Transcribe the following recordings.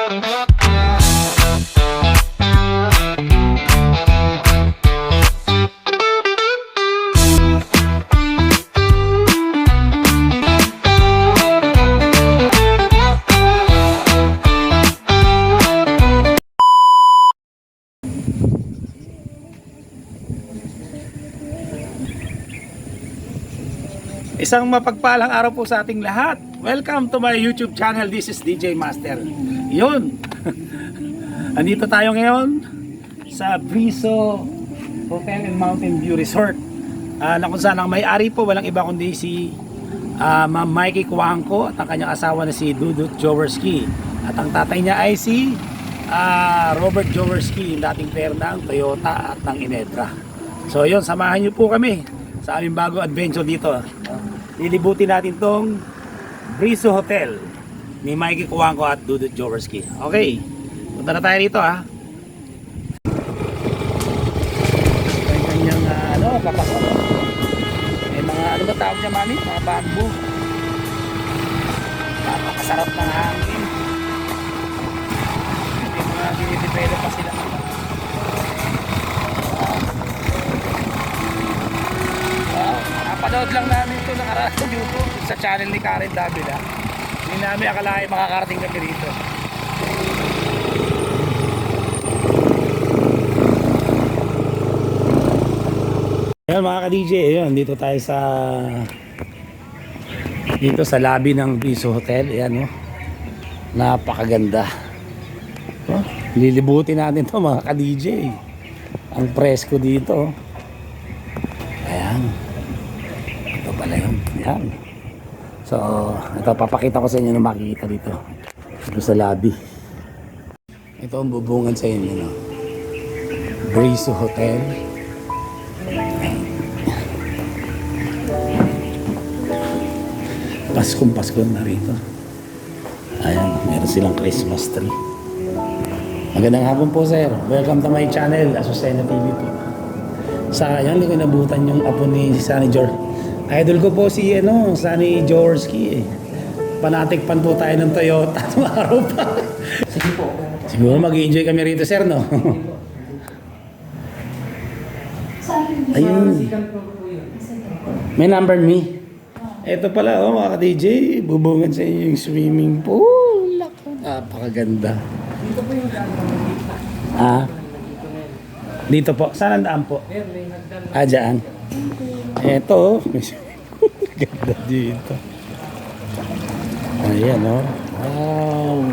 Isang mapagpalang araw po sa ating lahat. Welcome to my YouTube channel. This is DJ Master. Yun. Andito tayo ngayon sa Briso Hotel and Mountain View Resort. Na kung saan ang may-ari po walang iba kundi si Ma'am Mikey Cuangco at ang kanyang asawa na si Dudut Jaworski. At ang tatay niya ay si Robert Jaworski, dating pair ng Toyota at ng Inedra. So yun, samahan niyo po kami sa aming bago adventure dito. Lilibutin natin tong Briso Hotel ni Mikey Cuangco at Dudut Jaworski. Okay, punta na tayo dito ha. May kanyang papasok. May mga ano ba tawag niya, mami? Mga bamboo. Napakasarap ng hangin. May mga dinidepelo pa sila. Napanood lang namin ito nakaraan sa YouTube sa channel ni Karen Davila. Hindi namin akalain makakarating kami rito. Ayan mga ka-DJ, ayan, dito tayo sa lobby ng Briso Hotel. Ayan, oh. Napakaganda. Oh, lilibutin natin to mga ka-DJ. Ang presko dito. Ayan. Ito pala yun. Ayan. So, ito papakita ko sa inyo na makikita dito. Dito sa lobby. Ito ang bubungan sa inyo, no? Briso Hotel. Pasko na rito. Ayan, meron silang Christmas tree. Magandang hapon po, sir. Welcome to my channel, Asusena TV po. Sayang, hindi ko nabutan yung apo ni Sunny George. Idol ko po si Sunny Jaworski. Panatikpan po tayo ng Toyota araw pa. Sige po. Siguro mag-i-enjoy kami rito, sir, no? Ayun. May number me. Ito pala, mga ka-DJ, bubungan sa inyo yung swimming pool. Napakaganda. Dito po yung daan. Dito po. Saan ang daan po? Dyan. Ito, ganda dito. Ayan, oh. Wow.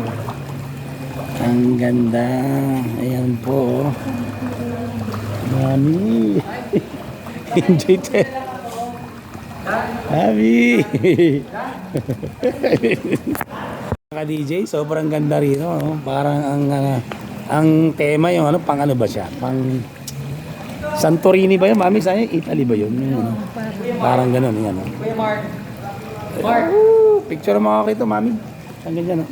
Ang ganda. Ayan po, oh. Mami. Enjoy tayo. Happy! Ka-DJ, sobrang ganda rito, no? Parang ang tema yung pang ano ba siya? Pang Santorini ba yun? Mami, saan yun? Italy ba yun? Parang gano'n, yan. No? Picture mo ako rito, mami. Saan ganyan, no?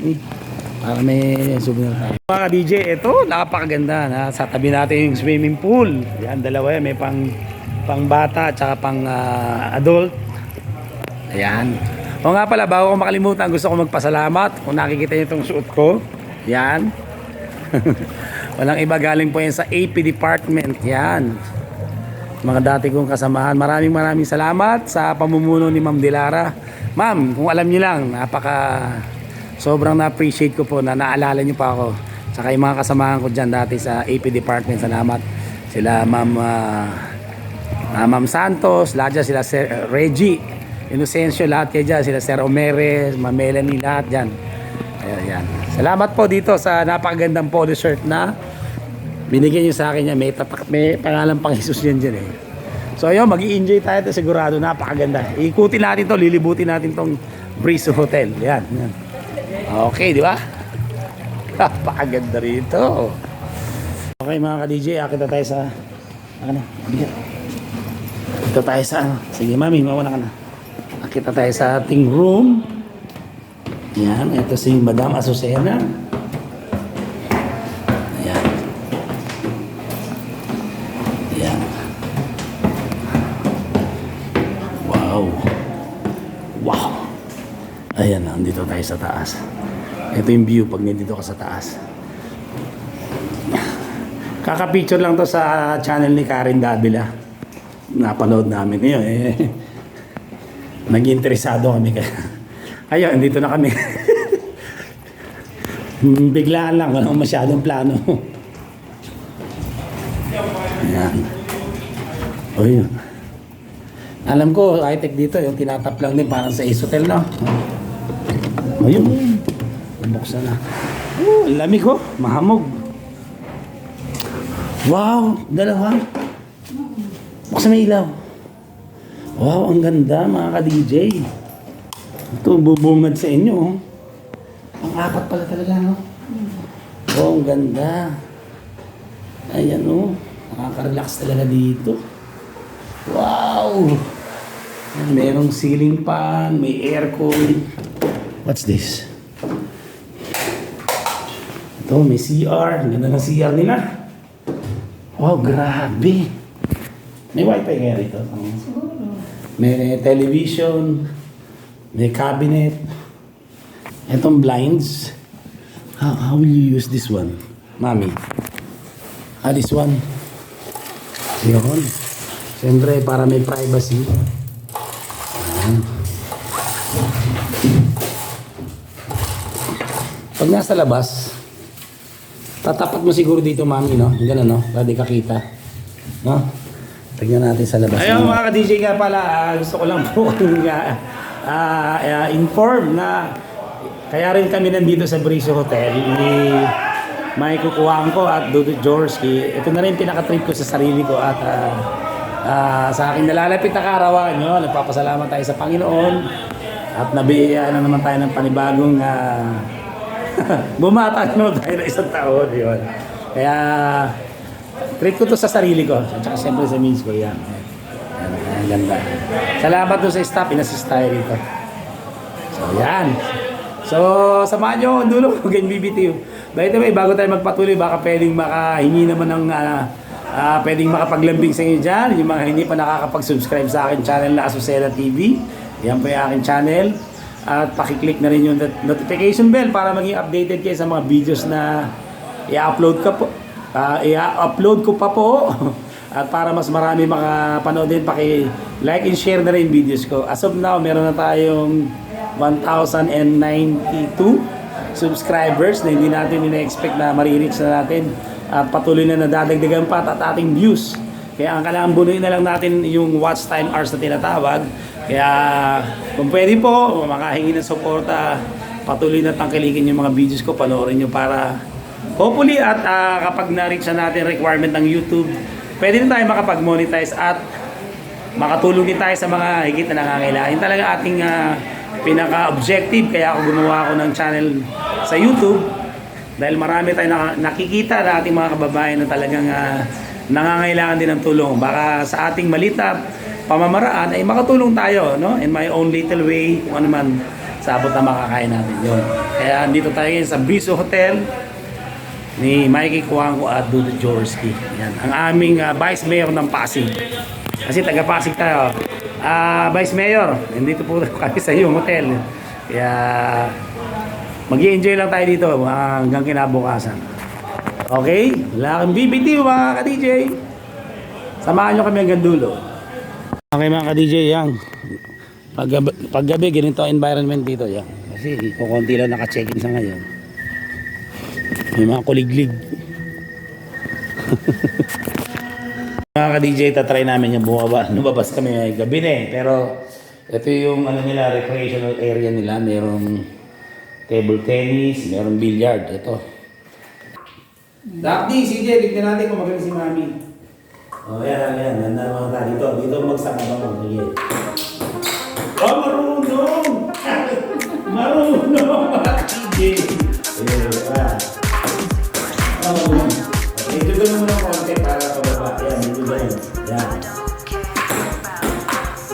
Para may souvenir tayo. Mga ka-DJ, ito, napakaganda. Sa tabi natin yung swimming pool. Yan, dalawa yan. May pang bata at saka pang adult. Ayan. O nga pala, bago ko makalimutan, gusto ko magpasalamat. Kung nakikita niyo itong suot ko, yan. Walang iba, galing po yan sa AP Department. Yan. Mga dati kong kasamahan. Maraming salamat sa pamumuno ni Ma'am Dilara. Ma'am, kung alam niyo lang, sobrang na-appreciate ko po na naalala niyo pa ako. Saka yung mga kasamahan ko dyan dati sa AP Department. Salamat. Sila Ma'am Santos, lahat dyan, sila Sir Reggie Inocencio, lahat kayo dyan, sila Sir Omeres, Ma'am Melanie, lahat dyan. Ayan. Salamat po dito sa napakagandang polo shirt na binigyan nyo sa akin yan. May pangalan pang Jesus yan dyan eh. So ayun, mag-i-enjoy tayo ito sigurado, napakaganda. Ikutin natin to, lilibutin natin tong Briso Hotel. Yan. Okay, di ba? Napakaganda rito. Okay mga ka-DJ, akita tayo sa ito tayo sa sige mami, mauna ka na. Akita tayo sa ating room. Yan, ito si Madam Azucena. Ayan. Ayan. Wow. Ayan, nandito tayo sa taas. Ito yung view pag nandito ka sa taas. Kaka-picture lang to sa channel ni Karen Davila. Napanood namin ngayon eh. Nag-interesado kami kaya. Ayun, dito na kami. Biglaan lang, walang masyadong plano. Ayan. O yun. Alam ko, high-tech dito, yung tinatap lang din parang sa Ace Hotel, no? O yun. Buksan na. Oh, lamig ko, mahamog. Wow, dalawa. Buksan na ilaw. Wow, ang ganda mga ka-DJ. Ito, bubungad sa inyo. Oh. Ang apat pala talaga, no? Oh, ang ganda. Ayan, oh. Nakaka-relax talaga dito. Wow! Merong ceiling fan, may aircon. What's this? Ito, may CR. Ganda ng CR nila. Wow, grabe. May wifi kaya rito? May television. May cabinet. Itong blinds. How will you use this one? Mami? This one. Yun. Siyempre, para may privacy. Ayan. Pag nasa labas, tatapat mo siguro dito, mami, no? Ganun, no? Para di kakita. No? Tignan natin sa labas. Ayun, mga ka-DJ nga pala, gusto ko lang po inform na kaya rin kami nandito sa Briso Hotel ni Mike Kukuangko at Dudut Jorski. Ito na rin pinaka-trip ko sa sarili ko at sa aking nalalapit na kaarawan nyo, nagpapasalamat tayo sa Panginoon at nabiyayaan na naman tayo ng panibagong bumata no tayo na isang taon. Yun. Kaya trip ko to sa sarili ko at saka siyempre sa means ko yan. Ang ganda. Salamat doon sa staff, inassist tayo rito. So yan. So samahan nyo ang dulo hanggang BBTU. By the way, bago tayo magpatuloy, baka pwedeng makahingi naman ng pwedeng makapaglambing sa inyo dyan. Yung mga hindi pa nakakapag-subscribe sa akin channel na Azucena TV. Yan po yung aking channel. At pakiclick na rin yung notification bell para maging updated kayo sa mga videos na i-upload ko pa po. At para mas marami makapanood din, paki-like and share na rin yung videos ko. As of now, meron na tayong 1,092 subscribers na hindi natin ina-expect na marireach na natin. At patuloy na nadadagdagan pa at ating views. Kaya ang kailangan bunuin na lang natin yung watch time hours na tinatawag. Kaya kung pwede po, makahingi ng suporta, patuloy na tangkilikin yung mga videos ko, panoorin nyo para hopefully at kapag na-reach na natin requirement ng YouTube, pwede na tayo makapag-monetize at makatulong din tayo sa mga higit na nangangailangan. Yun talaga ating pinaka-objective. Kaya ako gumawa ako ng channel sa YouTube dahil marami tayong nakikita na ating mga kababayan na talagang nangangailangan din ng tulong. Baka sa ating malita pamamaraan ay makatulong tayo, no? In my own little way, kung ano man sa abot na makakain natin yun. Kaya dito tayo ngayon sa Briso Hotel ni Mikey Kuangko at Dudut Jorski. Yan, ang aming Vice Mayor ng Pasig. Kasi taga Pasig tayo. Vice Mayor, nandito po kami sa iyong hotel. Kaya mag-i-enjoy lang tayo dito hanggang kinabukasan. Okay? Wala kang BBT mga ka-DJ. Samahan nyo kami hanggang dulo. Okay mga ka-DJ, yan. Paggabi, ganito ang environment dito. Yan. Kasi kukunti lang naka-check-in sa ngayon. May mga kuliglig. Mga ka-DJ, tatry namin yung bumaba. Lumabas kami may gabi na eh. Pero ito yung nila, recreational area nila. Merong table tennis, merong billiard. Ito. Daphne, CJ, tignan natin kung magaling si Mami. Oh, yan. Nanda naman tayo dito. Dito magsama mo. Sige. Oh, marunong! Marunong mga CJ. Medyo gano'n mo ng konti para pababa. Yan, medyo gano'n. Yan.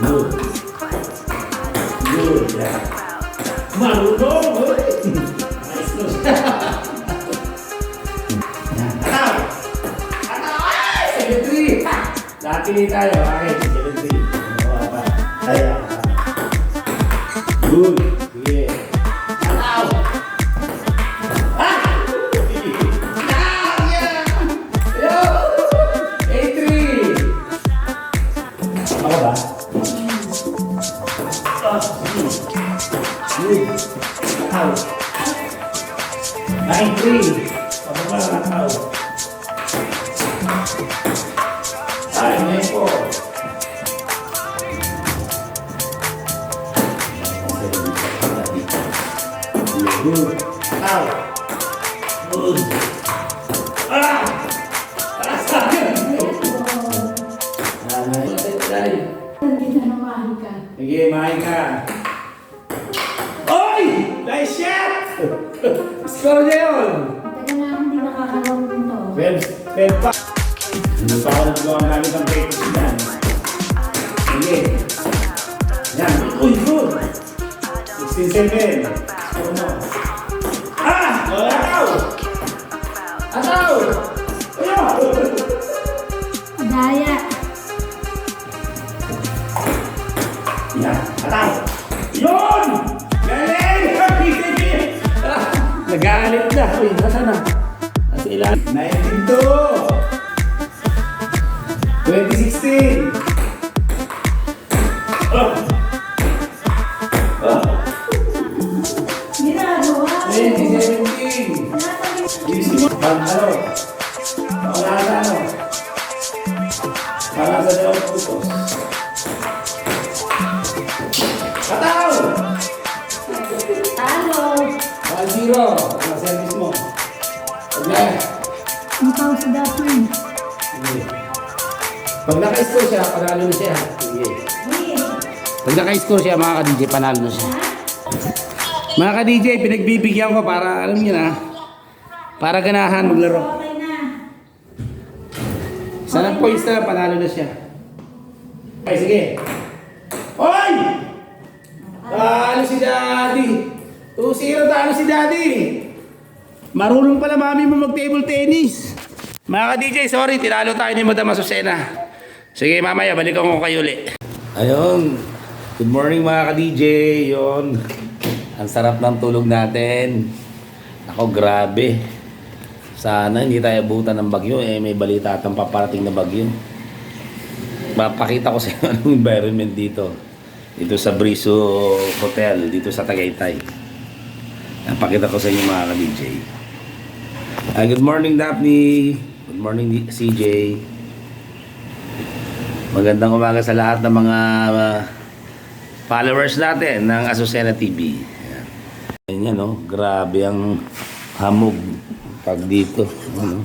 Good. Yan. Marunong! Nice no siya. Yan. Ano? 7-3! Nakakili tayo. Okay, 7-3. Kaya. Good. Sige. Ano? 9-3. Pababa ang tao. Ay, 9-4. Good. Out. Good. Ah! Asa! Hindi na namahan ka. Sige, mahin ka. Oy! Nice shot! Score niya yun! Taga na hindi nakakalaro nito. 12 pa. Hindi pa ako nagawa namin ang practice yan. Sige. Yan. Uy, good! 16-7. Score mo. Ah! Ataw! Ataw! Ayaw! Daya. Yan. Ataw! Yun! Galing! Nagalit na. Uy, nasa na? Nasa ilan? 19-2! 2016! Oh! Oh! Ginagawa. 2017! Ano? Wala sa ano? Para sa dalawang putos. Kataw! Talo. 1-0. Ang service mo. Okay. Ang pause dati. Sige. Pag naka-score siya, panalo na siya. Sige. Pag naka-score siya, mga ka-DJ, panalo na siya. Mga ka-DJ, pinagbibigyan ko para, alam niyo na, para ganahan maglaro. Okay na. Sa ng points na, panalo na siya. Okay, sige. Hoy! Talo si Daddy. 2-0 talo si Daddy. Marunong pala mami mo mag-table tennis. Mga ka-DJ, sorry, tinalo tayo ni Madam Azucena. Sige, mamaya, balikan ko kayo ulit. Ayun. Good morning mga ka-DJ. Yun. Ang sarap ng tulog natin. Ako, grabe. Sana hindi tayo abutan ng bagyo. May balita atang paparating na bagyo. Mapakita ko sa inyo anong environment dito. Dito sa Briso Hotel. Dito sa Tagaytay. Napakita ko sa inyo mga ka-DJ. Good morning, Daphne. Good morning, CJ. Magandang umaga sa lahat ng mga followers natin ng Azucena TV. Ayan yan, no? Grabe ang hamog pag dito. Ano?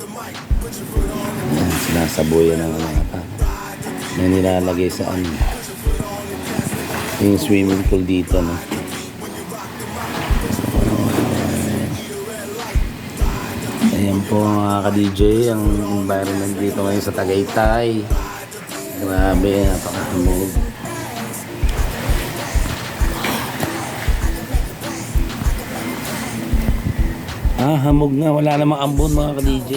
Ayan, sinasabuyan ng mga tao. May nilalagay sa ano. Yung swimming pool dito, no? Ayan po mga ka-DJ, ang environment dito ngayon sa Tagaytay. Grabe, napakahamog. Hamog nga, wala namang ambon mga ka-DJ.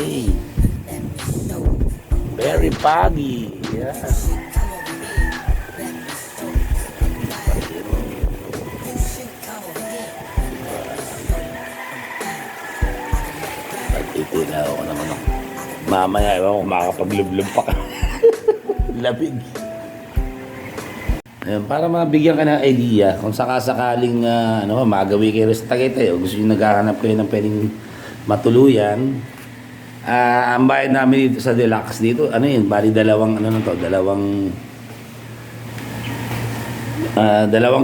Very foggy. Yeah. Pag-itinaw ko naman ako. Mamaya, ewan ko, makakapaglublub pa ka. Labig. Ayun, para mabigyan ka ng idea kung sakasakaling magawi kayo sa Tagaytay o gusto nyo naghahanap kayo ng pwedeng matuluyan, ang bayad namin dito sa Deluxe dito, ano yun, bali dalawang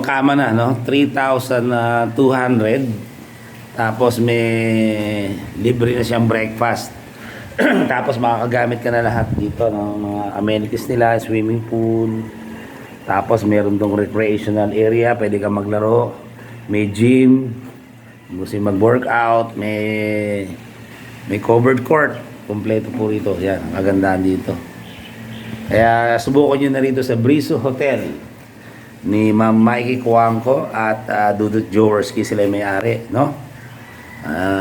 kama na, no? 3,200. Tapos may libre na siyang breakfast. Tapos makakagamit ka na lahat dito ng mga amenities nila, swimming pool. Tapos meron dong recreational area, pwede kang maglaro. May gym, gusto mag-workout, may covered court. Kompleto po rito. Yan, ang kagandahan dito. Kaya subukan nyo na rito sa Briso Hotel ni Ma'am Mikey Cuangco at Dudut Jaworski, sila yung may-ari, no?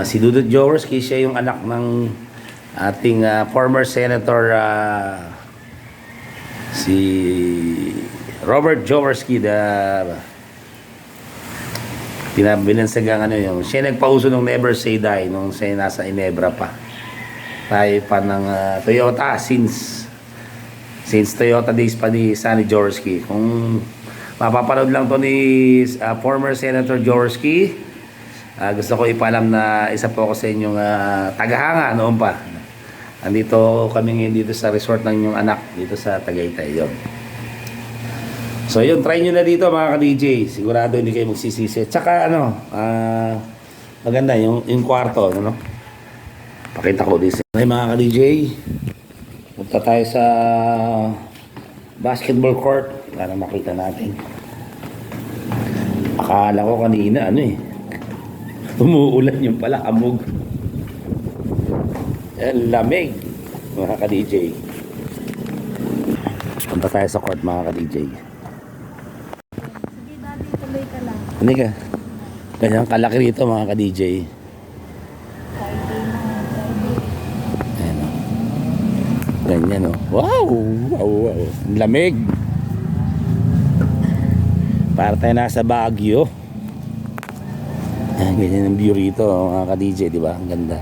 Si Dudut Jaworski, siya yung anak ng ating former senator si Robert Jaworski, binansagang yung siya nagpauso ng Never Say Die nung siya nasa Inebra pa. Tayo pa ng Toyota since Toyota days pa ni Sonny Jaworski. Kung mapapanood lang to ni former Senator Jaworski, Gusto ko ipaalam na isa po ako sa inyong tagahanga noon pa. Andito kami ngayon dito sa resort ng inyong anak dito sa Tagaytay yun. So yun, try nyo na dito mga ka-DJ. Sigurado hindi kayo magsisisi. Tsaka maganda yung kwarto, ano? Pakita ko dito. Ay mga ka-DJ, punta tayo sa basketball court para makita natin. Akala ko kanina umuulan yung pala, amog. Lamig mga ka-DJ. Punta tayo sa court mga ka-DJ. Sige, Daddy, tuloy ka lang. Hindi ka. Ganyan kalaki rito mga ka-DJ. Friday na, Friday. Ayan o. Ganyan o. Wow! Wow! Ang lamig. Para tayo nasa Baguio. Ayan, ganyan ang view rito mga ka-DJ, di ba? Ang ganda.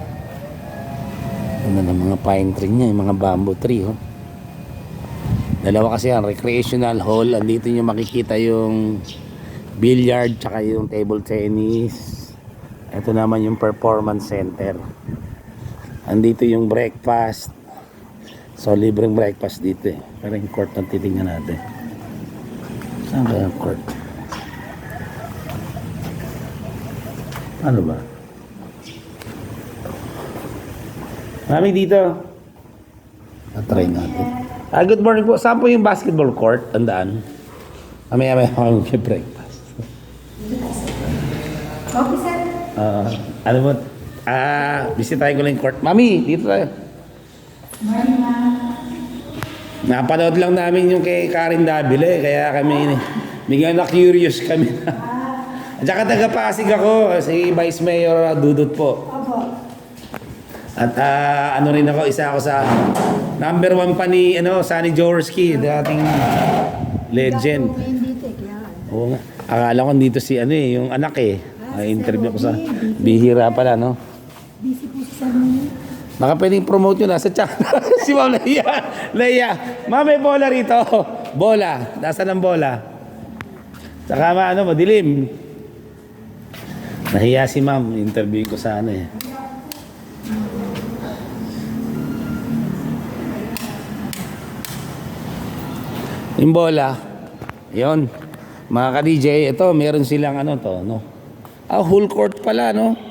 Ganda ng mga pine tree niya, yung mga bamboo tree. Oh. Dalawa kasi yan, recreational hall. Andito nyo makikita yung billiard, tsaka yung table tennis. Ito naman yung performance center. Andito yung breakfast. So, libreng breakfast dito eh. Pero yung court ang titingnan natin. Saan ba yung court? Ano ba? Mami dito. Try natin. Good morning po. Saan po yung basketball court? Tandaan. Mamaya ako mag-breakfast. Okay, sir. Ano mo? Bisitahin ko lang yung court. Mami, dito tayo. Morning, ma'am. Napanood lang namin yung kay Karen Davile. Kaya kami, bigyan na curious kami. At saka taga-Pasig ako. Si Vice Mayor Dudut po. Opo. At ano rin ako, isa ako sa number 1 pa ni Sunny Jaworski, dating legend. Ngayon dito, kaya. Oo nga. Akala ko dito si yung anak eh. Interview ko sa bihira pala, no? Busy po si Sir Nini. Baka pwedeng promote yun sa channel. Si Ma'am Leia. Ma'am, may bola rito. Bola. Nasaan ang bola? Saka madilim. Nahiya si Ma'am. Interview ko sa eh. Yung bola. Yun. Mga ka-DJ, ito, meron silang no? Whole court pala, no?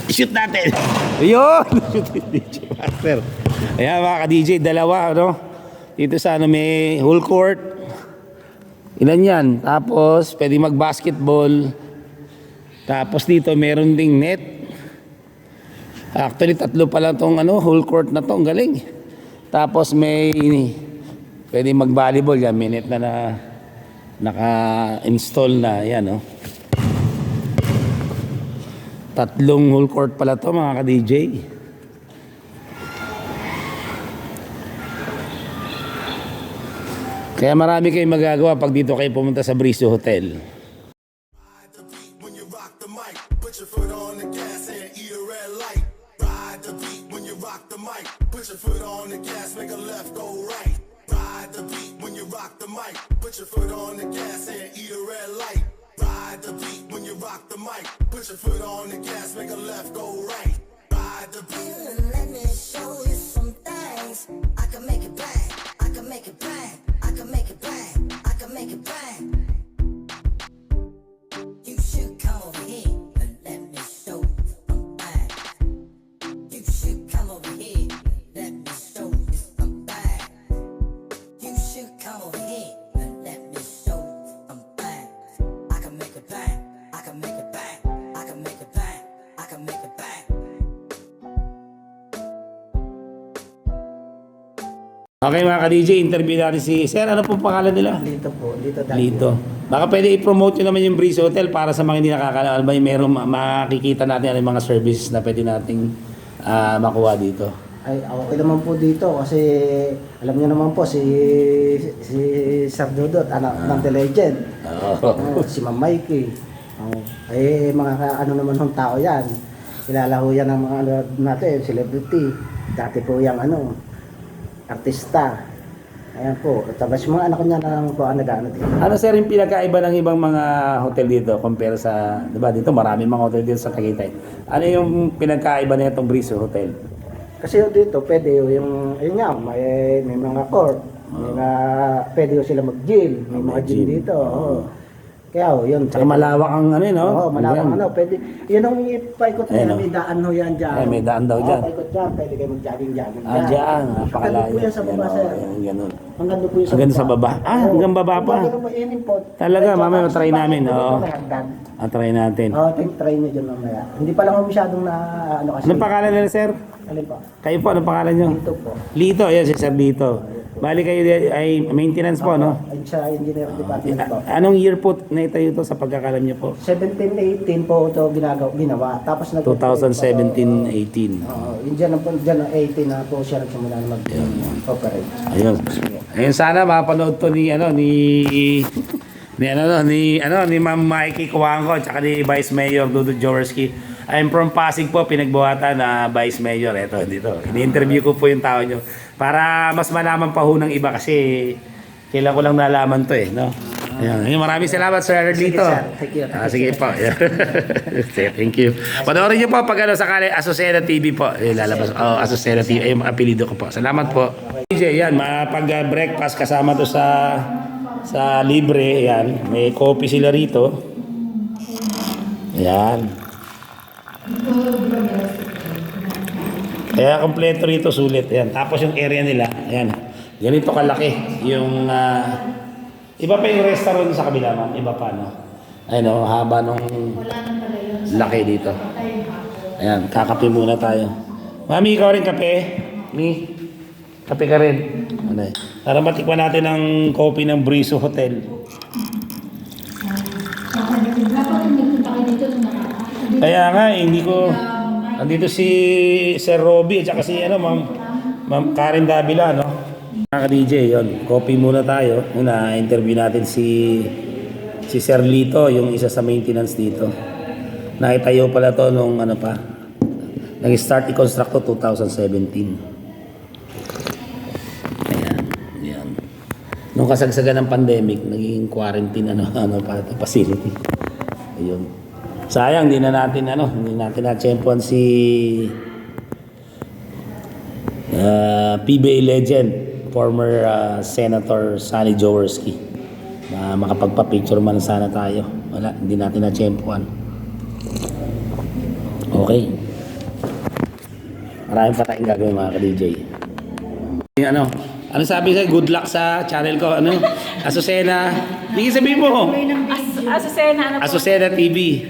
Shoot natin. Ayun. Shoot DJ Master. Ayan mga ka-DJ, dalawa, no? Dito sa may whole court. Ilan yan? Tapos, pwede mag-basketball. Tapos dito, meron ding net. Actually, 3 pa lang tong whole court na to. Ang galing. Tapos may pwede mag-volleyball yan. May net na naka-install na. Yan, no? 3 whole court pala to mga ka-DJ. Kaya marami kayong magagawa pag dito kayo pumunta sa Brizo Hotel. When you rock the mic, put your foot on the gas and eat a red light. Ride the beat when you rock the mic, put your foot on the gas, make a left go right. Ride the beat when you rock the mic, put your foot on the gas and eat a red light. Ride the beat when you rock the mic, put your foot on the gas, make a left go right. Ride the beat. Let me show you some things. I can make it bang. I can make it bang. I can make it bang. I can make it bang. You should come over here and let me show you some bang. You should come over here. Let me show you some bang. You should come over here and let me show you some bang. I can make it bang. I can make it bang. I can make it bang. I can make it bang. Okay mga ka-DJ, interview natin si Sir. Ano pong pangalan nila? Lito po, Lito Davio. Lito. Baka pwede i-promote nyo naman yung Brizo Hotel para sa mga hindi nakakaalam. May meron makikita natin yung mga services na pwede nating makuha dito. Ay, okay naman po dito kasi alam niyo naman po si Sir Dudut, anak ng The Legend. Si Ma'am Mikey. Mga naman ng tao yan. Kilala ho yan ng mga natin, celebrity. Dati po yung artista. Ayan po. Tapos yung mga anak niya na lang po ang nag-ano dito. Ano sir yung pinakaiba ng ibang mga hotel dito compare sa, di ba dito marami mga hotel dito sa Tagaytay. Ano yung pinagkaiba na itong Briso Hotel? Kasi dito, pwede yung, yun nga, may mga court, pwede sila mag-gym, may mga gym dito. Oo. Kaya yun. Tsaka malawak ang ano yun, no? Oo, malawak ano, pwede. Yun ang ipaikot Ayun, nila, oh. may daan ho yan dyan. May daan daw dyan. Paikot dyan, pwede kayo mag-jogging-jogging dyan. Diyan, napakalayo. Hanggang po yan sa baba, sir. Yung ganun. Hanggang doon po yan Hanggang sa baba? Hanggang baba pa. Talaga, mamaya matry namin, oo. Try natin. Oo, try nyo dyan mamaya. Hindi pa lang masyadong na, ano kasi. Anong pangalan nila sir? Alin po? Kayo po, anong pangalan nyo? Dito po. Lito, ayan si Sir Lito. Bali kayo ay maintenance po, no? Ay, sa engineer department po. Anong year po naitayo to sa pagkakalam niyo po? 17-18 po ito ginawa. Tapos 2017-18. Oo, yun dyan ang 18 na po siya nagsimula na mag-operate. Ayun. Ayun sana mapanood to ni ni Ma'am Mikey Kuwangko at ni Vice Mayor Dudut Jaworski. I'm from Pasig po, pinagbuhatan na Vice Mayor. Ito, dito. Ini-interview ko po yung tao nyo. Para mas malaman pa ho ng iba kasi kailan ko lang nalaman to no? Ayan. Maraming salamat Sir Lito. Thank you. Sige po. Thank you. Panoorin niyo po pag sakali Azucena TV po. Lalabas. Azucena TV. Ay, apelido ko po. Salamat po. DJ, yan. Mapag-breakfast kasama to sa libre. Yan. May coffee sila rito. Yan. Kaya kompleto rito, sulit. Yan. Tapos yung area nila. Yan. Ganito kalaki. Yung iba pa yung restaurant sa kabila, ma'am. Iba pa, no? Ayun, no? Haba nung laki dito. Ayan, kakape muna tayo. Mami, ikaw rin kape? Mi? Kape ka rin? Ano? Para matikman natin ang coffee ng Briso Hotel. Kaya nga, hindi ko... Andito si Sir Robby at saka si Ma'am Karen Davila, no? Mga ka-DJ, yun. Coffee muna tayo. Una, interview natin si Sir Lito, yung isa sa maintenance dito. Nakitayo pala to nung nag-start i-construct to 2017. Ayan. Nung kasagsagan ng pandemic, naging quarantine facility. Ayun. Sayang, hindi natin na-champion si PBA legend, former Senator Sonny Jaworski. Makapagpa-picture man sana tayo. Wala, hindi natin na-champion. Okay. Maraming pa tayong gagawin mga ka-DJ. Ano sabi sa'yo? Good luck sa channel ko. Azucena. Hindi sabihin mo. Azucena TV.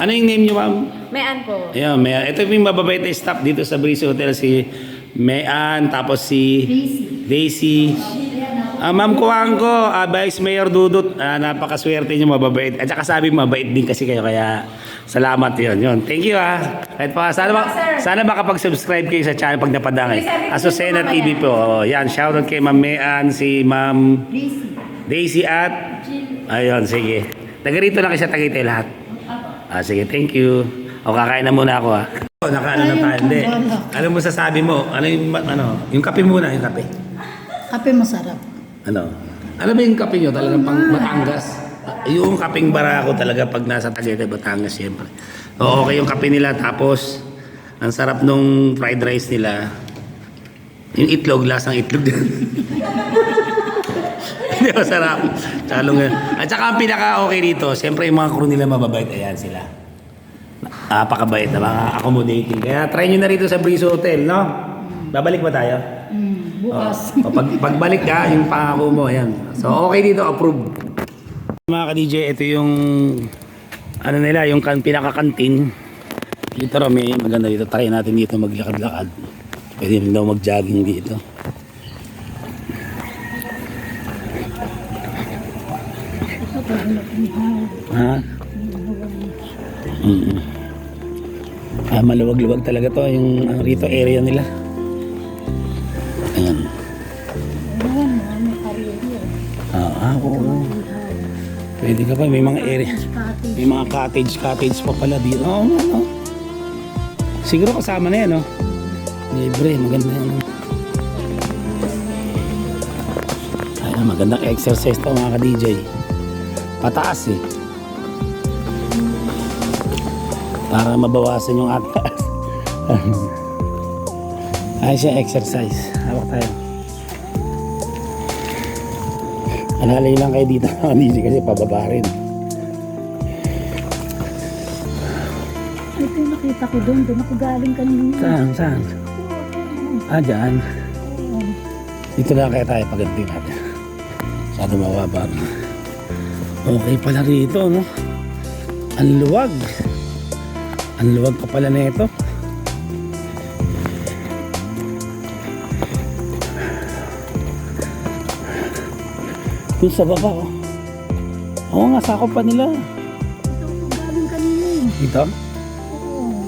Ano yung name nyo, ma'am? Mayan po. Ayun, Mayan. Ito yung mababait na staff dito sa Briso Hotel. Si Mayan, tapos si Daisy. Ma'am Kuwangko, Vice Mayor Dudut, napakaswerte nyo, mababait. At saka sabi mabait din kasi kayo, kaya salamat yun. Thank you Kahit pa, sana makapag-subscribe kayo sa channel pag napadangay. Azucena TV po. Yan, shoutout kay Ma'am Mayan, si Ma'am Daisy at... Ayun, sige. Taga rito lang kayo sa Tagaytay lahat. Sige, thank you. O, kakain na muna ako Nakaano na tayo. Hindi. Ano mo sasabi mo? Yung kape muna, yung kape. Kape masarap. Ano ba yung kape nyo? Talagang pang Batangas? Yung kapeng Barako talaga pag nasa Tagaytay, Batangas, siyempre. Okay yung kape nila. Tapos, ang sarap nung fried rice nila. Yung itlog, lasang itlog din. Hindi masarap. At saka ang pinaka-okay dito, siyempre yung mga crew nila mababait. Ayan sila. Napakabait na mga accommodating. Kaya try nyo na rito sa Briso Hotel, no? Babalik ba tayo? Bukas. Pagbalik ka, yung pangako mo, ayan. So, okay dito, approve. Mga ka-DJ, ito yung nila, yung pinaka-kantin. Dito may maganda dito. Try natin dito maglakad-lakad. Pwede rin daw mag-jogging dito. Maluwag-luwag talaga to yung rito area nila. Ayan. Oo. Pwede ka pa, may mga area. May mga cottage pa pala dito. Oo. Siguro kasama na yan, no? Libre, maganda yan. Magandang exercise to mga ka-DJ. Pataas eh. Para mabawasan yung atas. Ayos yung exercise. Hawak tayo. Alalay lang kayo dito mga DJ kasi pababa rin. Ito yung nakita ko doon ako galing kanina. Saan? Ah, dyan. Dito lang kaya tayo paganti natin. Masyado mababa. Okay pala rito, no? Ang luwag. Ang luwag pa pala na ito. Yung sa baba, oh. Oo nga, sakop pa nila. Ito ako galing kanina. Dito? Oo.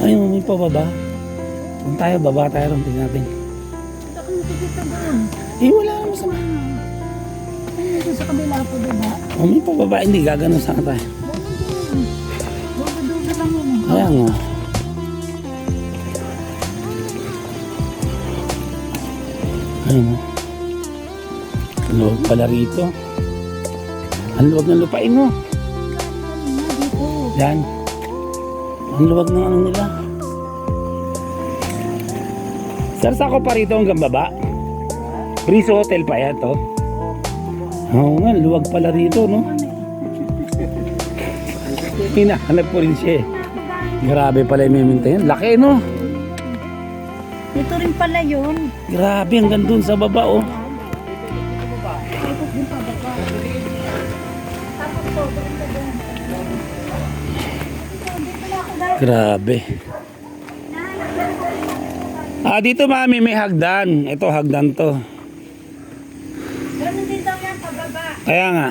Ayun, may pababa. Kung tayo, baba tayo rin. Tingnan natin. Ito ako nakikita doon. Eh, wala naman sa... Ano ito sa kabila po, diba? Oh, may pababa. Hindi, gaganon saan tayo. Doon lang yun eh. Kaya nga. Ayun, oh. Ang luwag pala rito. Ang luwag ng lupain mo. Yan. Ang luwag ng ano nila. Sir, sako pa rito hanggang baba. Breeze Hotel pa yan to. Oo nga, luwag pala rito, no? Hinahanap ko rin siya eh. Grabe pala yung miminta yan. Laki, no? Ito rin pala yun. Grabe, hanggang dun sa baba, oh. Grabe. Ah, dito mami may hagdan. Ito hagdan to. Ganun din daw yan pababa. Kaya nga.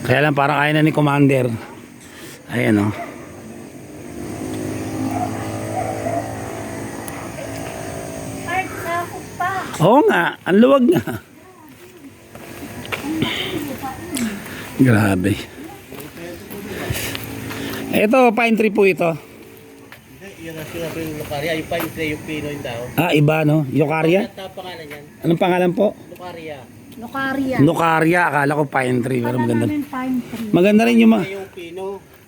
Kaya lang parang ayaw na ni Commander. Ayan, oh. Ay, ako pa. Oo nga, ang luwag nga. Grabe. Ito, pine tree po ito. Yung sinabi yung Lucaria, yung pine tree, yung pino yung tao. Ah, iba no? Yokaria? Ito ang pangalan yan, Anong pangalan po? Lucaria. Locaria. Yokaria, akala ko pine tree. Pero Kala maganda. namin pine tree. Maganda rin yung mga... Yung pino,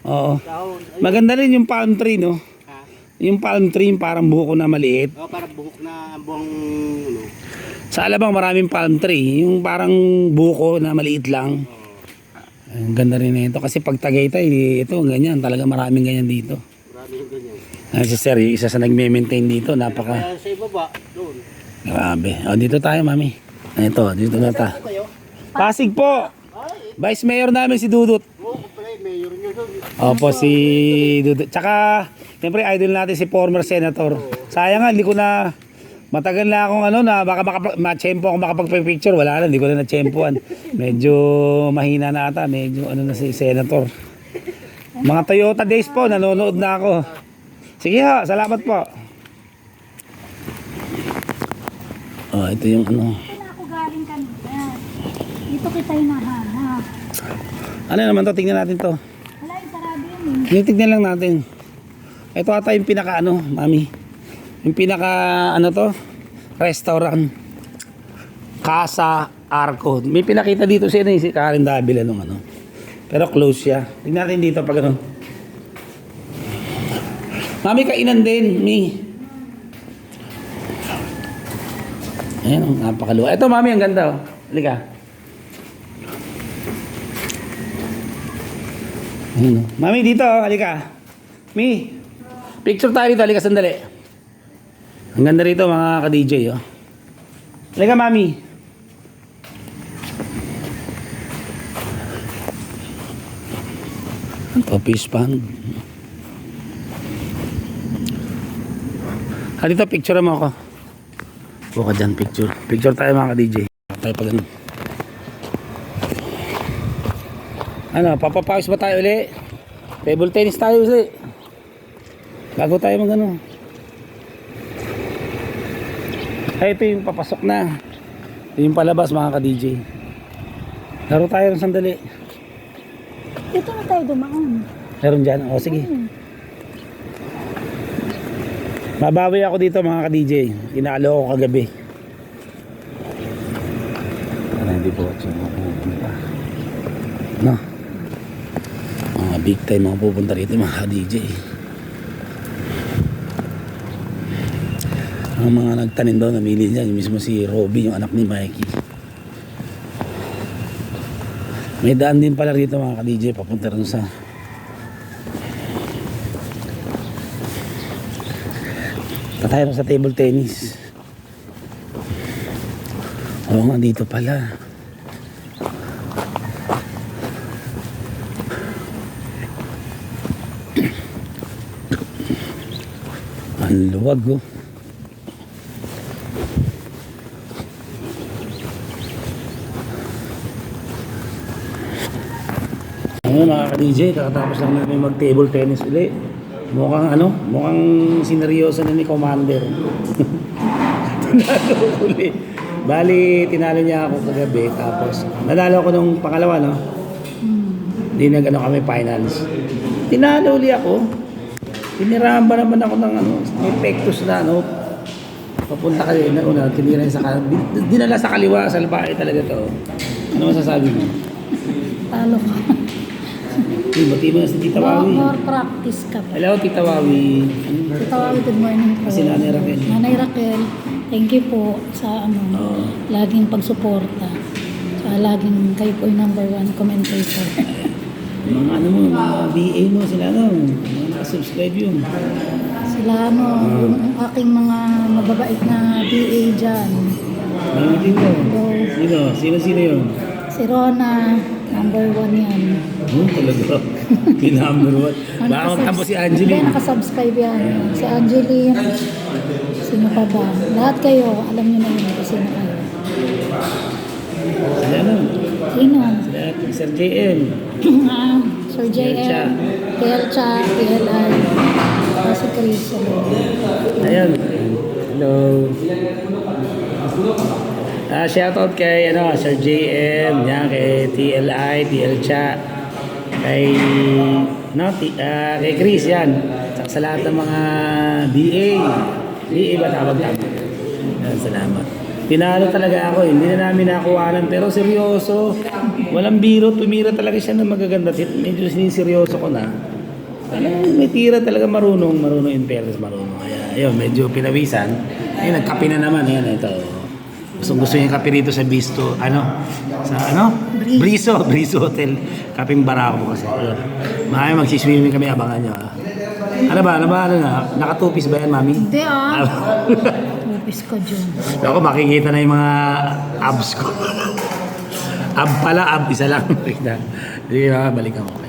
Oo. dahon. Maganda rin yung palm tree, no? Ha? Yung palm tree, yung parang buko na maliit. O, parang buhok na buong, ano. Sa Alabang maraming palm tree. Yung parang buko na maliit lang. Ang ganda rin na ito. Kasi pag Tagaytay, ito, ganyan. Talaga maraming ganyan dito. Marami yung ganyan. Si Sir, yung isa sa nag-maintain dito. Napaka... Kaya sa ibaba, doon. Grabe. O, dito tayo, mami. Ito, dito na tayo. Kayo? Pasig po! Vice Mayor namin si Dudut. Oo, pala, mayor nyo doon. Opo, si Dudut. Tsaka, siyempre, idol natin si former senator. Sayang nga, hindi ko na... Matagal na akong ano na baka ma-tsempo ako makapag-picture. Wala na, hindi ko na na-tsempoan. Medyo mahina na ata. Medyo ano na si senator. Mga Toyota days po, nanonood na ako. Sige ho, salamat po. Oh, ito yung ano. Kaya ako galing kanina. Dito kita hinahanap. Ano naman to? Tingnan natin to. Wala yung sarado yun eh. Tingnan lang natin. Ito ata yung pinaka ano, mami. Yung pinaka ano to? Restaurant. Casa Arco. May pinakita dito si Karen Davila nung ano. Pero close siya. Tingnan natin dito pag ano. Mami, kainan din, Mi. Ayan, napakaluwa. Ito, mami, ang ganda, oh. Halika. Ayan, oh. Mami, dito, oh. Halika. Mi, picture tayo dito. Halika, sandali. Ang ganda rito, mga ka-DJ, oh. Halika, mami. Ito, fish pan. Dito, picture mo ako. Buka dyan, picture. Picture tayo mga ka-DJ. Tayo pa ganun. Ano, papapawis ba tayo ulit? Table tennis tayo ulit. Bago tayo mag ano. Ay, ito yung papasok na. Ito yung palabas mga ka-DJ. Laro tayo ng sandali. Dito na tayo dumaan. Meron dyan? O, sige. Mabawi ako dito mga ka-DJ. Tinalo ko kagabi. Pwede po watching mga pupunta. No? Mga big time mga pupunta rito mga DJ. Ang mga nagtanim daw, namili niya, yung mismo si Robby, yung anak ni Mikey. May daan din pala rito mga ka-DJ, papunta rin sa tayo sa table tennis. Oo nga, dito pala. Ang luwag oh. Ngayon mga ka-DJ, kakatapos lang namin mag-table tennis ulit. Mukhang sineryoso na ni Commander. Tinalo ulit. Bali, tinalo niya ako kagabi, tapos nadalo ako nung pangalawa, no? Hindi kami finals. Tinalo ulit ako. Tinirahan ba naman ako ng may pectus na, papunta kayo na una, tinira sa dinala sa kaliwa, sa salbahe talaga to. Ano masasabi mo? Talo ka. Bati mo na si Tita Wawi. More practice ka pa. Hello, Tita Wawi. Tita Wawi, good morning po. Si Nanay Raquel. Nanay Raquel, thank you po sa laging pagsuporta. Sa laging kayo po yung number 1 commentator. Mga mga BA mo, sila mga nakasubscribe yun. Sila yung aking mga mababait na BA dyan. Mga dito. Hello. Sino yun? Si Rona, number 1 yan. Talaga. Number 1. Baka magtampo si Angeline. Hindi, nakasubscribe yan. Si Angeline. Sino pa ba? Lahat kayo, alam niyo na yun kung sino kayo. Sila Sino? Sila Sir JM. Sir JM, Kelcha, PLI, si Chris. Ayan. Hello. Shoutout kay Sir JM, yan, kay TLI, TLCha, kay kay Chris yan. Sa lahat ng mga BA ba tawag namin? Salamat. Tinalo talaga ako, hindi na namin nakuhanan, pero seryoso. Walang biro, tumira talaga siya na magaganda. Medyo siniseryoso ko na. May tira talaga marunong in fairness, marunong. Kaya ayun, medyo pinawisan. Ayun, nagkape na naman. Ayan, ito. Gusto niya kape rito sa Bisto, Briso Hotel. Kaping Barako kasi. Ayun. Magsiswimming kami, abangan nyo. Ano ba, nakatupis ba yan, Mami? Hindi Tupis ka dyan. Ako makikita na yung mga abs ko. Ab, isa lang. Sige, balikan ko kayo.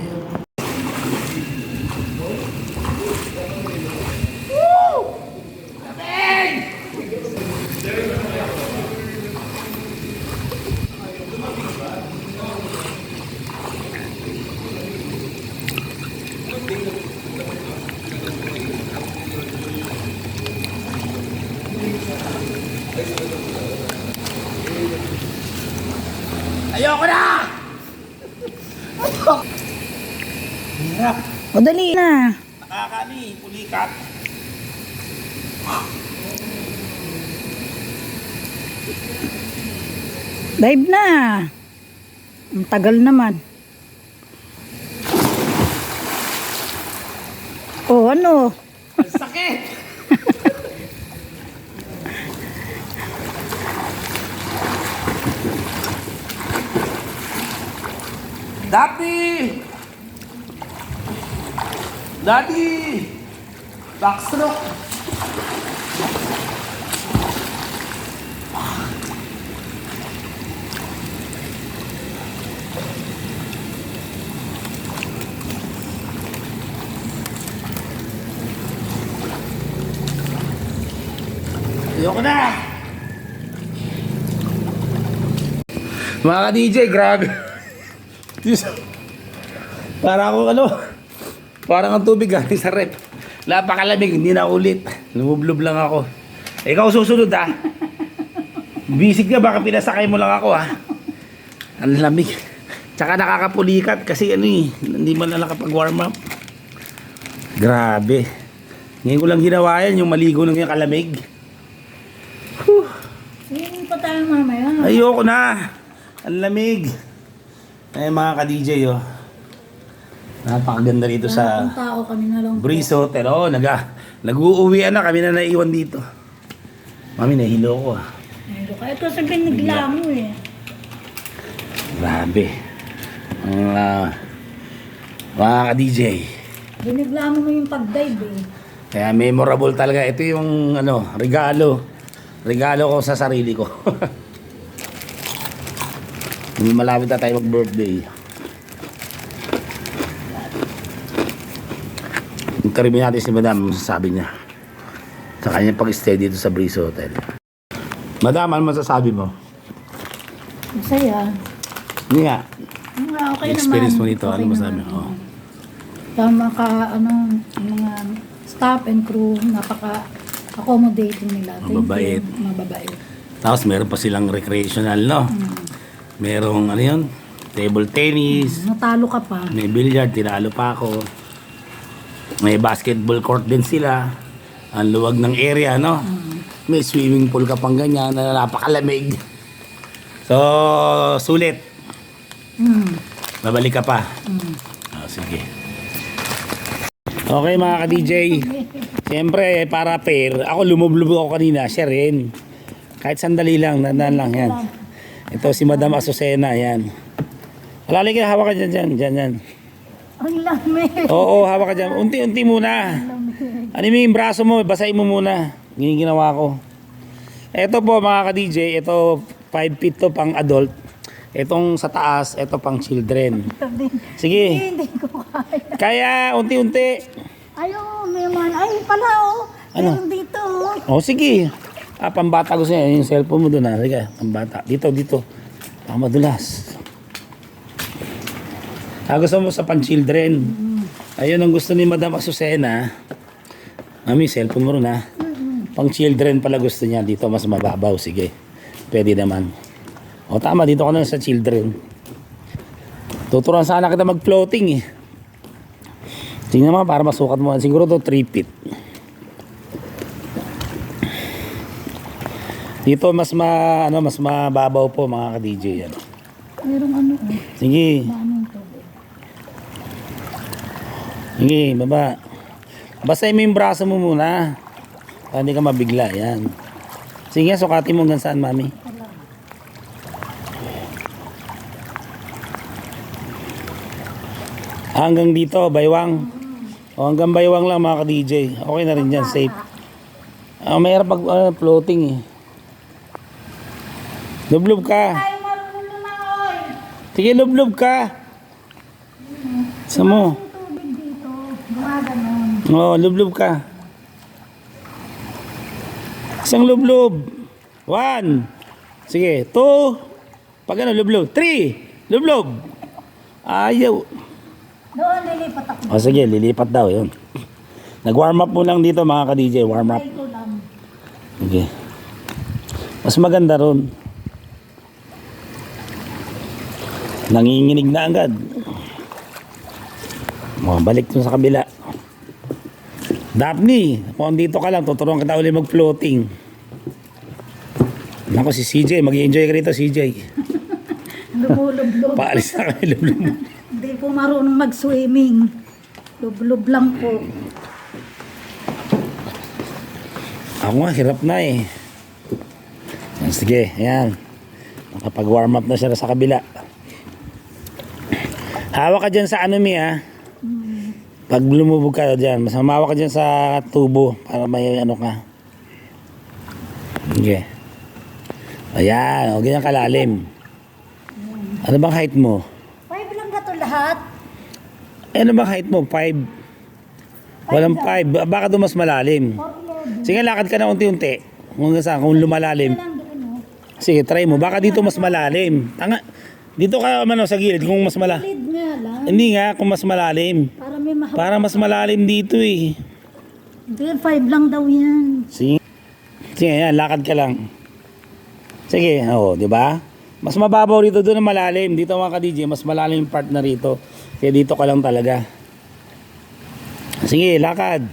Ayoko na! Hirap. O dali na. Nakakani, pulikat. Dive na. Ang tagal naman. O ano? Ang sakit! Daddy! Backstroke! Ayoko na! Mga ka-DJ, grabe. Parang ang tubig galing sa rep. Napakalamig, hindi na ulit. Lumublob lang ako. Ikaw susunod ha. Bisig ka, baka pinasakay mo lang ako ha. Ang lamig. Tsaka nakakapulikat kasi hindi man na nakapag-warm up. Grabe. Ngayon ko lang ginawa yan, yung maligo ng yung kalamig. Swimming pa tayo mamaya. Ayoko na. Ang lamig. Ay mga ka-DJ oh. Napakaganda rito sa Ang tao kami na lang. Breeze Hotel. Oh, nag-uuwian na kami na naiwan dito. Mami, nahilo ko ah. Ayun, kaya ito sa binigla mo eh. Grabe. Mga ka-DJ. Binigla mo yung pag-dive eh. Kaya memorable talaga. Ito yung regalo. Regalo ko sa sarili ko. Malapit na tayo mag-birthday. Interview natin si Madam, sabi niya. Sa kanyang pag-stay dito sa Breeze Hotel. Madam, ano masasabi mo? Masaya. Hindi nga. Okay Experience naman. mo nito, ano Okay masabi? naman. Oo. Tama ka, mga staff and crew, napaka-accommodating nila. Thank you. Mababait. Mababait. Tapos meron pa silang recreational, no? Merong ano yun? Table tennis. Natalo ka pa. May billiard, tinalo pa ako. May basketball court din sila. Ang luwag ng area, no? May swimming pool ka pang ganyan na napakalamig. So, sulit. Babalik ka pa. Oh, sige. Okay mga ka-DJ. Siyempre, para fair, ako lumublubo ako kanina, siya rin. Kahit sandali lang, nandaan lang yan. Ito si Madam Azucena, yan. Alalay ka, hawak ka dyan. Ang lamig. Oo, hawak ka dyan. Unti-unti muna. Ano yung braso mo, basahin mo muna. Giniginawa ko. Ito po mga ka-DJ, ito 5 feet to pang adult. Itong sa taas, ito pang children. Sige. Hindi ko kaya. Kaya, unti-unti. Ayaw, may man. Ay, pala oh. Ano? Meron dito. O, sige. Pambata gusto niya. Yung cellphone mo doon ha. Sige, pambata. Dito. Madulas. Gusto mo sa pan-children. Ayun ang gusto ni Madam Azucena. Mami, cellphone mo rin ha. Pang-children pala gusto niya. Dito mas mababaw. Sige. Pwede naman. O tama, dito ka na sa children. Tuturuan sana kita mag-floating eh. Tingnan mo para masukat mo. Siguro to 3 feet. Dito mas mababaw po mga ka-DJ yan. Merong ano oh. Sige. Anong tubig? Sige, baba. Basahin mo yung braso mo muna. Para hindi ka mabigla. Yan. Sige, sukatin mo hanggang saan, mami. Hanggang dito, baywang. O hanggang baywang lang mga ka-DJ. Okay na rin dyan, safe. Mayroon pag floating eh. Lublob ka. Ay, marunong na oy. Sige, lublob ka. Sa mo. Yung tubig dito. Gumaganon. Oo, lublob ka. Isang lublob. 1. Sige, 2. Pag ano, lublob. 3. Lublob. Ayaw. Doon, lilipat ako. O sige, lilipat daw yun. Nag-warm up mo lang dito mga ka-DJ. Warm up. Try ko lang. Okay. Mas maganda ron. Nanginginig na agad. O, balik dun sa kabila. Daphne, kung dito ka lang, tuturuan kita ulit mag-floating. Nako si CJ, mag-i-enjoy ka rito CJ. Lumulublob. Paalis na kami lublob. Hindi po marunong mag-swimming. Lublob lang po. Ako nga, hirap na eh. Sige, ayan. Nakapag-warm up na siya sa kabila. Hawak ka dyan sa ano mi ha. Pag lumubog ka dyan, mas mamawak ka dyan sa tubo para may ano ka. Okay. Ayan, o ganyan kalalim. Ano bang height mo? 5 lang ka to lahat. Ano bang height mo? 5? Walang 5. Baka doon mas malalim. Sige, lakad ka na unti-unti. Kung lumalalim. Lang doon oh. Sige, try mo. Baka dito mas malalim. Tanga. Dito ka sa gilid kung mas malalim. Lid nga lang. Hindi nga kung mas malalim. Para may mahaba. Para mas malalim dito eh. Hindi, 5 lang daw yan. Sige. Sige, yan, lakad ka lang. Sige, di ba? Mas mababaw rito doon na malalim. Dito mga ka-DJ, mas malalim yung part na rito. Kaya dito ka lang talaga. Sige, lakad.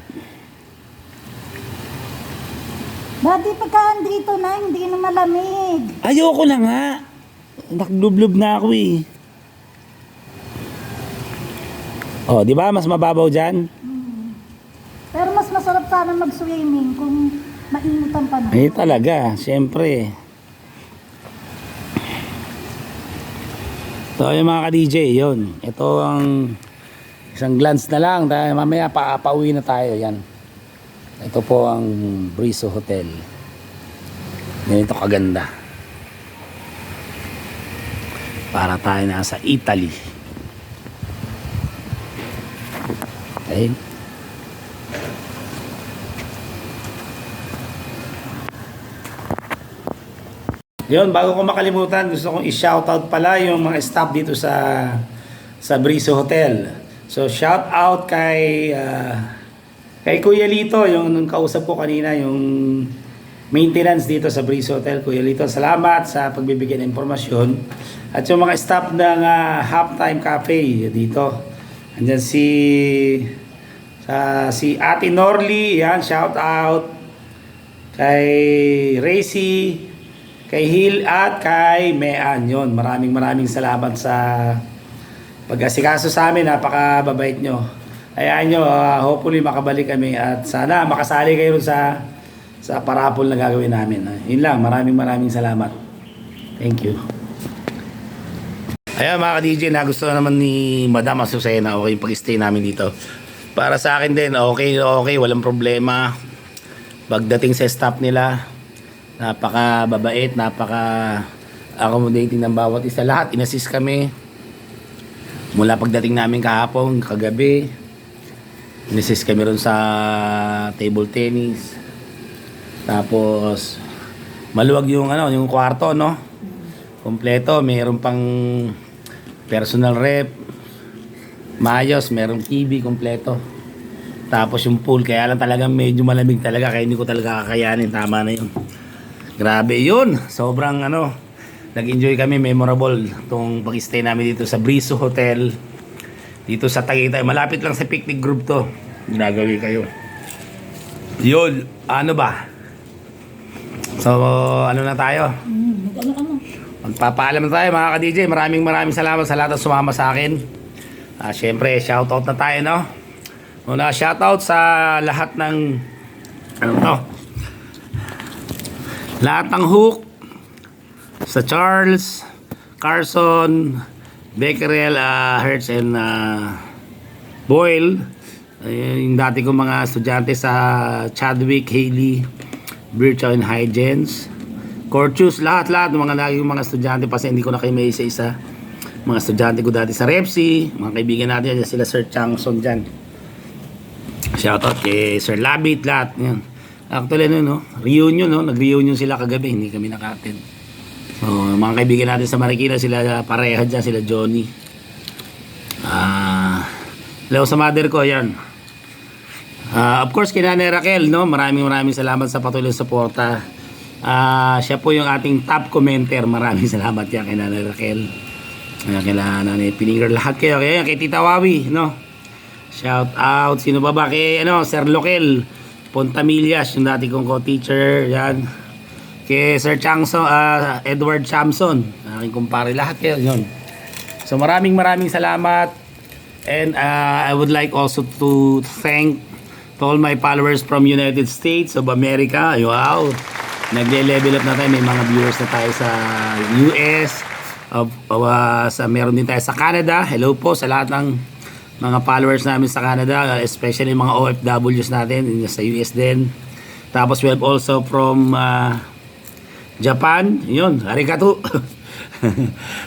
Dati pagka andito na, hindi na malamig. Ayoko na nga. Naklublub na ako eh. Oh, di ba? Mas mababaw dyan. Pero mas masarap sana mag-swimming kung mainit ang panahon. Eh talaga, siyempre. So yung mga ka-DJ, yun. Ito ang isang glance na lang. Dahil mamaya pauwi na tayo. Yan. Ito po ang Briso Hotel. Ganito kaganda. Para tayo nasa Italy. Okay. Yun, bago ko makalimutan, gusto kong i-shoutout pala yung mga staff dito sa Briso Hotel. So shout out kay Kuya Lito, yung kausap ko kanina, yung maintenance dito sa Briso Hotel. Kuya Lito, salamat sa pagbibigay ng impormasyon. At yung mga staff ng Halftime Cafe dito. Andyan si Ate Norly, yan, shout out. Kay Racy, kay Hil at kay Mean. Yun, maraming salamat sa pag-asikaso sa amin. Napakababait nyo. Hayaan nyo, hopefully makabalik kami at sana makasali kayo sa parapol na gagawin namin. Yun lang, maraming salamat. Thank you. Ayan mga ka-DJ, nagusto naman ni Madam Azucena okay yung pag-stay namin dito. Para sa akin din, okay, walang problema. Pagdating sa staff nila, napaka-babait, napaka-accommodating ng bawat isa. Lahat, inassist kami. Mula pagdating namin kahapon, kagabi, inassist kami ron sa table tennis. Tapos, maluwag yung kwarto, no? Kompleto, mayroon pang personal rep, maayos, mayroong TV, kompleto. Tapos yung pool, kaya lang talagang medyo malamig talaga, kaya hindi ko talaga kakayanin, tama na yun. Grabe yun, sobrang nag-enjoy kami, memorable itong pag-stay namin dito sa Briso Hotel, dito sa Tagaytay. Malapit lang sa picnic group to, ginagawi kayo. Yun, ano ba? So, ano na tayo? Magpapaalam na tayo mga ka-DJ. Maraming salamat sa lahat ng sumama sa akin. Siyempre, shoutout na tayo, no? Una, shoutout sa lahat ng lahat ng hook, sa Charles, Carson, Becquerel, Hertz and Boyle, yung dati kong mga estudyante sa Chadwick, Haley, Birchow and Hygens, Corchus, lahat ng mga naging mga estudyante, kasi hindi ko na kayo may isa-isa. Mga estudyante ko dati sa Repsi, mga kaibigan natin yan, sila Sir Changson dyan. Shoutout kay Sir Labit, lahat yan. Actually reunion, nag-reunion sila kagabi, hindi kami naka-attend. So, mga kaibigan natin sa Marikina, sila pareha dyan, sila Johnny. Hello sa mother ko, yan. Of course, kay Nanay Raquel, no? Maraming salamat sa patuloy na suporta. Siya po yung ating top commenter. Maraming salamat yan kay Nanay Raquel. Kay Nanay Pininger, lahat kayo. Kaya kay Tita Wawi, no? Shout out. Sino ba? Kay Sir Loquel Pontamillas, yung dati kong co-teacher. Yan. Kay Sir Changson, Edward Chamson, aking kumpare, lahat kayo. Yun. So maraming salamat. And I would like also to thank all my followers from United States of America. Wow! Nagle-level up na tayo. May mga viewers na tayo sa US. Meron din tayo sa Canada. Hello po sa lahat ng mga followers namin sa Canada. Especially mga OFWs natin sa US din. Tapos we have also from Japan. Yun, arigato.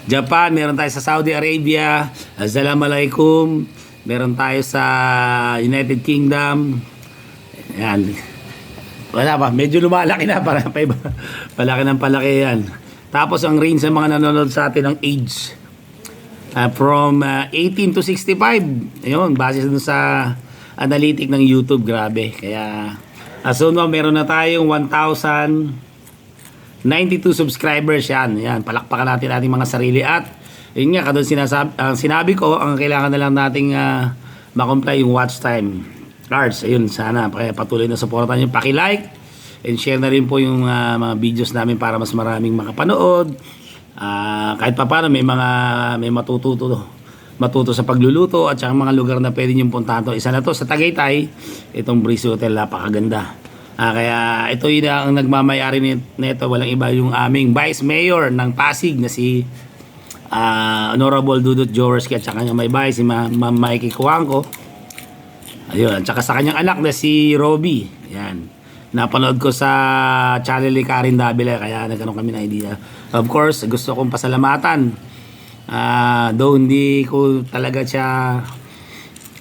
Japan, meron tayo sa Saudi Arabia, Assalamualaikum, meron tayo sa United Kingdom. Yan. Wala pa, medyo lumalaki na, palaki ng palaki yan. Tapos ang range ng mga nanonood sa atin ng age from 18 to 65. Ayun, base dun sa analytic ng YouTube, grabe. Kaya as of now, meron na tayong 1,092 subscribers. Yan, palakpakan natin ating mga sarili. At yun nga, kadun sinabi ko, ang kailangan na lang nating makomply yung watch time cards. Ayun, sana patuloy na supportan yung paki-like and share na rin po yung mga videos namin para mas maraming makapanood. Kahit papaano may matuto sa pagluluto at saka mga lugar na pwede niyong puntahan to. Isa na to sa Tagaytay, itong Breeze Hotel, napakaganda. Kaya ito yun ang nagmamayari nito, walang iba yung aming Vice Mayor ng Pasig na si Honorable Dudut Jaworski at saka kanyang may bahay si Ma'am Mikey Kuangco. Ayun, at saka sa kanyang anak na si Robbie. Yan. Napanood ko sa channel ni Karen Davila kaya nagkaroon kami ng idea. Of course, gusto kong pasalamatan. Though hindi ko talaga siya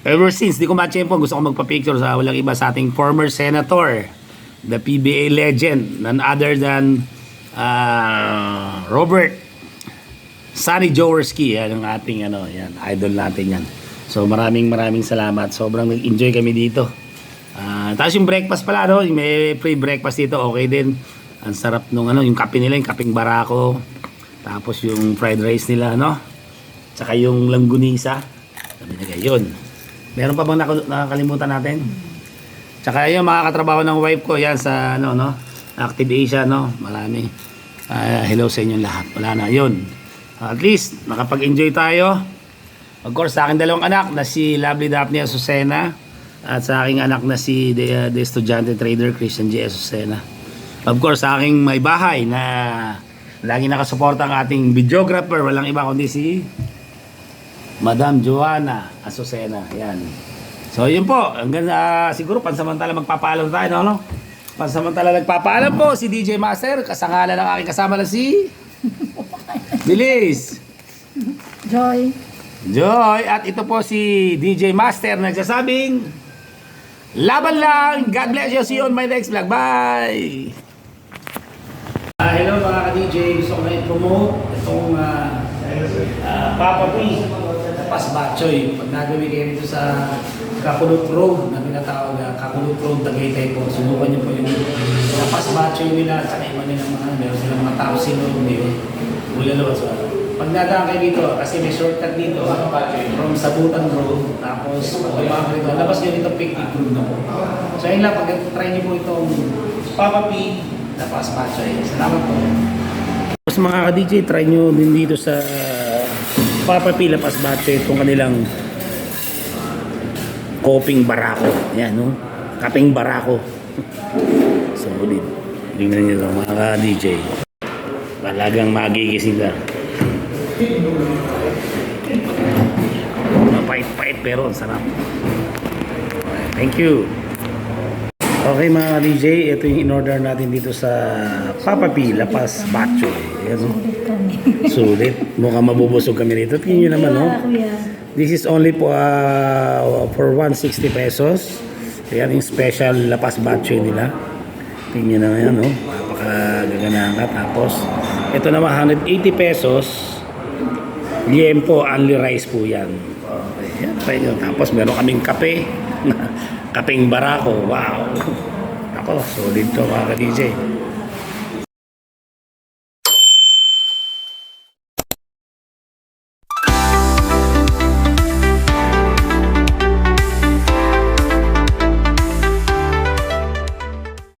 ever since, di ko matchempo, gusto ko magpa-picture sa walang iba sa ating former senator, the PBA legend, none other than Robert Sunny Jaworski. Yan ang ating yan, idol natin yan. So maraming salamat. Sobrang nag-enjoy kami dito. Tapos yung breakfast pala, may free breakfast dito, okay din. Ang sarap nung yung kape nila, yung kapeng barako. Tapos yung fried rice nila, Tsaka yung langgunisa. Sabi na yun. Meron pa bang nakakalimutan natin? Tsaka yung mga katrabaho ng wife ko, yan sa, Active Asia, Marami. Hello sa inyong lahat. Wala na, yun. At least, nakapag-enjoy tayo. Of course, sa aking dalawang anak na si Lovely Daphne Azucena at sa aking anak na si The Estudyante Trader Christian J. Azucena. Of course, sa aking may bahay na lagi nakasuporta ang ating videographer, walang iba kundi si Madam Joanna Azucena. Yan. So, yun po. Hanggang siguro pansamantala magpapaalam tayo, no? Pansamantala nagpapaalam po si DJ Master. Kasangalan ng aking kasama na si Bilis. Joy. At ito po si DJ Master nagsasabing laban lang. God bless you. See you on my next vlog. Bye! Hello mga ka-DJ. Gusto ko na i-promote itong Papa P. Pasbatchoy. Pag nagawin kayo dito sa Kakulot Road na pinatawag Kakulot Road Tagaytay po. Subukan niyo po yung Pasbatchoy nila at saka iba nilang meron silang mga tapsin o bulalo. So, pag nadaan kayo dito, kasi may shortcut dito, from Sabutan Road, tapos pag dito, labas nyo dito, picnic room na po. So yun lang, pag-try nyo po itong Papa P na Pasbatchoy. Salamat po. Tapos mga ka-DJ, try nyo din dito sa Papa P na Pasbatchoy itong kanilang koping barako. Yan, kaping barako. So, ulit. Tingnan nyo mga ka-DJ. Talagang magigising ka. Mapait-pait pero ang sarap. Thank you. Okay mga DJ, ito yung in-order natin dito sa Papa P, Lapas Batchoy. Sulit. Mukhang mabubusog kami rito. Tingnan nyo naman, This is only for 160 pesos. Yan yung special Lapas Batchoy nila. Tingnan nyo naman yan, Napakagaganahan ka. Tapos, ito naman 180 pesos. Liempo, only rice po yan. Okay, yan. Tapos meron kaming kape. Kapeng barako. Wow. Ako, solid to mga ka-DJ.